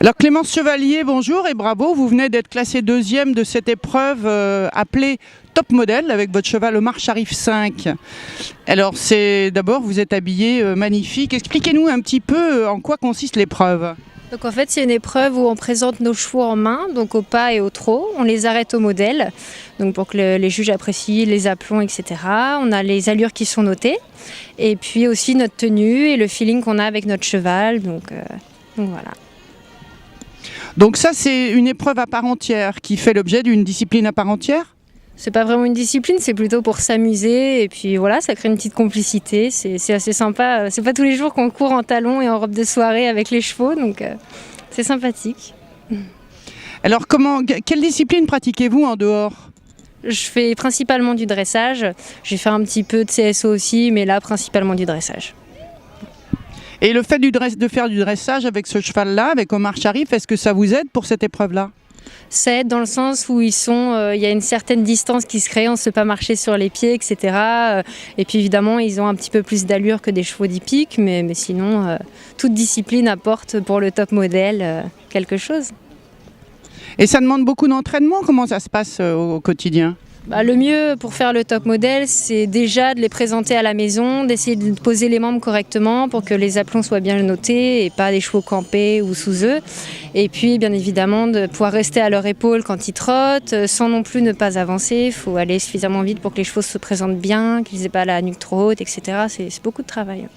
Alors Clémence Chevalier, bonjour et bravo, vous venez d'être classée deuxième de cette épreuve appelée Top Model avec votre cheval Omar Sharif 5. Alors d'abord vous êtes habillée magnifique, expliquez-nous un petit peu en quoi consiste l'épreuve. Donc en fait c'est une épreuve où on présente nos chevaux en main, donc au pas et au trot, on les arrête au modèle, donc pour que les juges apprécient les aplombs, etc. On a les allures qui sont notées, et puis aussi notre tenue et le feeling qu'on a avec notre cheval, donc voilà. Donc ça c'est une épreuve à part entière qui fait l'objet d'une discipline à part entière ? C'est pas vraiment une discipline, c'est plutôt pour s'amuser et puis voilà, ça crée une petite complicité, c'est assez sympa. C'est pas tous les jours qu'on court en talons et en robe de soirée avec les chevaux, donc c'est sympathique. Alors quelle discipline pratiquez-vous en dehors ? Je fais principalement du dressage, j'ai fait un petit peu de CSO aussi, mais là principalement du dressage. Et le fait de faire du dressage avec ce cheval-là, avec Omar Sharif, est-ce que ça vous aide pour cette épreuve-là ? Ça aide dans le sens où il y a une certaine distance qui se crée, on ne se peut pas marcher sur les pieds, etc. Et puis évidemment, ils ont un petit peu plus d'allure que des chevaux d'hippique, mais sinon, toute discipline apporte pour le top modèle quelque chose. Et ça demande beaucoup d'entraînement, comment ça se passe au quotidien ? Le mieux pour faire le top modèle, c'est déjà de les présenter à la maison, d'essayer de poser les membres correctement pour que les aplombs soient bien notés et pas des chevaux campés ou sous eux. Et puis, bien évidemment, de pouvoir rester à leur épaule quand ils trottent, sans non plus ne pas avancer. Il faut aller suffisamment vite pour que les chevaux se présentent bien, qu'ils n'aient pas la nuque trop haute, etc. C'est beaucoup de travail.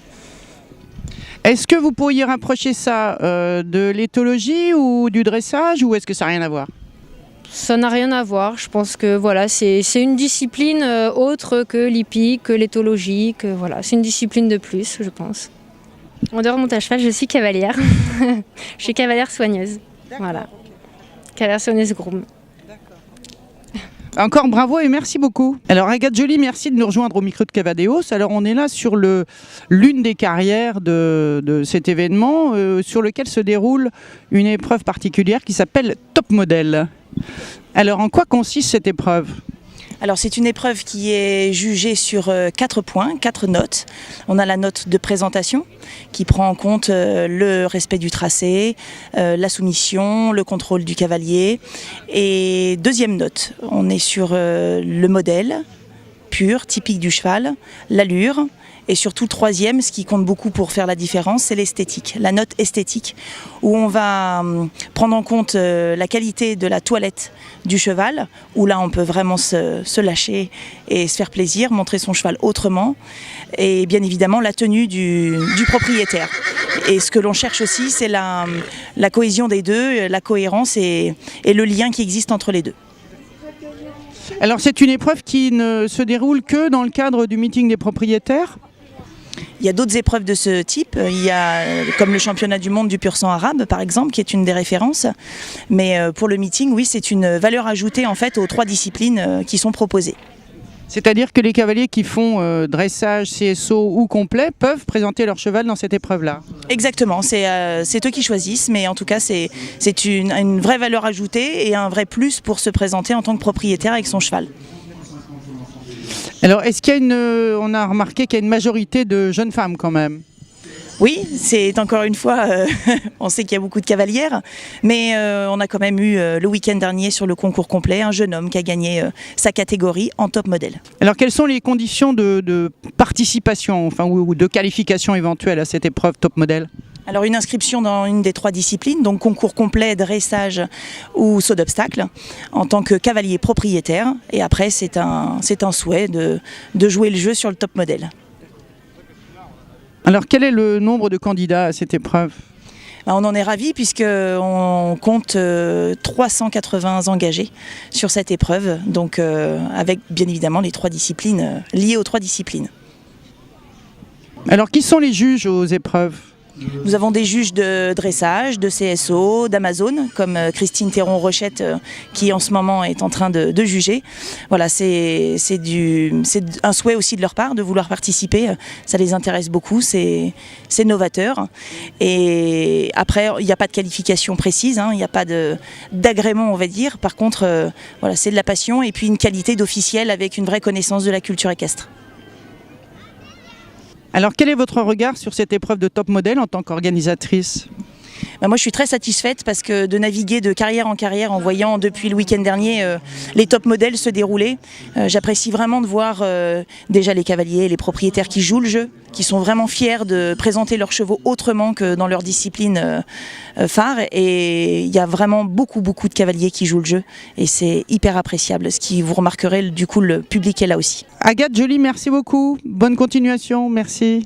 Est-ce que vous pourriez rapprocher ça de l'éthologie ou du dressage, ou est-ce que ça n'a rien à voir ? Ça n'a rien à voir, je pense que voilà, c'est une discipline autre que l'hippique, que l'éthologie, voilà, c'est une discipline de plus, je pense. En dehors de mon à cheval, je suis cavalière. Je suis cavalière soigneuse. Voilà. Cavalière soigneuse groom. Encore bravo et merci beaucoup. Alors Agathe Joly, merci de nous rejoindre au micro de Cavadeos. Alors on est là sur l'une des carrières de cet événement sur lequel se déroule une épreuve particulière qui s'appelle Top Model. Alors en quoi consiste cette épreuve ? Alors c'est une épreuve qui est jugée sur 4 points, 4 notes. On a la note de présentation qui prend en compte le respect du tracé, la soumission, le contrôle du cavalier. Et deuxième note, on est sur le modèle pur, typique du cheval, l'allure. Et surtout, troisième, ce qui compte beaucoup pour faire la différence, c'est l'esthétique, la note esthétique, où on va prendre en compte la qualité de la toilette du cheval, où là on peut vraiment se lâcher et se faire plaisir, montrer son cheval autrement, et bien évidemment la tenue du propriétaire. Et ce que l'on cherche aussi, c'est la cohésion des deux, la cohérence et le lien qui existe entre les deux. Alors c'est une épreuve qui ne se déroule que dans le cadre du meeting des propriétaires ? Il y a d'autres épreuves de ce type, il y a comme le championnat du monde du pur sang arabe par exemple, qui est une des références. Mais pour le meeting, oui, c'est une valeur ajoutée en fait aux 3 disciplines qui sont proposées. C'est-à-dire que les cavaliers qui font dressage, CSO ou complet peuvent présenter leur cheval dans cette épreuve-là ? Exactement, c'est eux qui choisissent, mais en tout cas c'est une vraie valeur ajoutée et un vrai plus pour se présenter en tant que propriétaire avec son cheval. Alors, est-ce qu'il y a on a remarqué qu'il y a une majorité de jeunes femmes quand même ? Oui, c'est encore une fois, on sait qu'il y a beaucoup de cavalières, mais on a quand même eu le week-end dernier sur le concours complet un jeune homme qui a gagné sa catégorie en top modèle. Alors, quelles sont les conditions de participation, ou de qualification éventuelle à cette épreuve top modèle ? Alors une inscription dans une des 3 disciplines, donc concours complet, dressage ou saut d'obstacle, en tant que cavalier propriétaire. Et après, c'est un souhait de jouer le jeu sur le top modèle. Alors quel est le nombre de candidats à cette épreuve ? On en est ravis puisqu'on compte 380 engagés sur cette épreuve, donc avec bien évidemment les 3 disciplines, liées aux 3 disciplines. Alors qui sont les juges aux épreuves ? Nous avons des juges de dressage, de CSO, d'Amazon, comme Christine Théron-Rochette qui en ce moment est en train de juger. Voilà, c'est un souhait aussi de leur part de vouloir participer. Ça les intéresse beaucoup, c'est novateur. Et après, il n'y a pas de qualification précise, il n'y a pas d'agrément, on va dire. Par contre, voilà, c'est de la passion et puis une qualité d'officiel avec une vraie connaissance de la culture équestre. Alors quel est votre regard sur cette épreuve de top modèle en tant qu'organisatrice ? Moi je suis très satisfaite parce que de naviguer de carrière en carrière en voyant depuis le week-end dernier les top modèles se dérouler, j'apprécie vraiment de voir déjà les cavaliers, les propriétaires qui jouent le jeu, qui sont vraiment fiers de présenter leurs chevaux autrement que dans leur discipline phare, et il y a vraiment beaucoup de cavaliers qui jouent le jeu et c'est hyper appréciable, ce qui vous remarquerez, du coup le public est là aussi. Agathe Joly, merci beaucoup, bonne continuation, merci.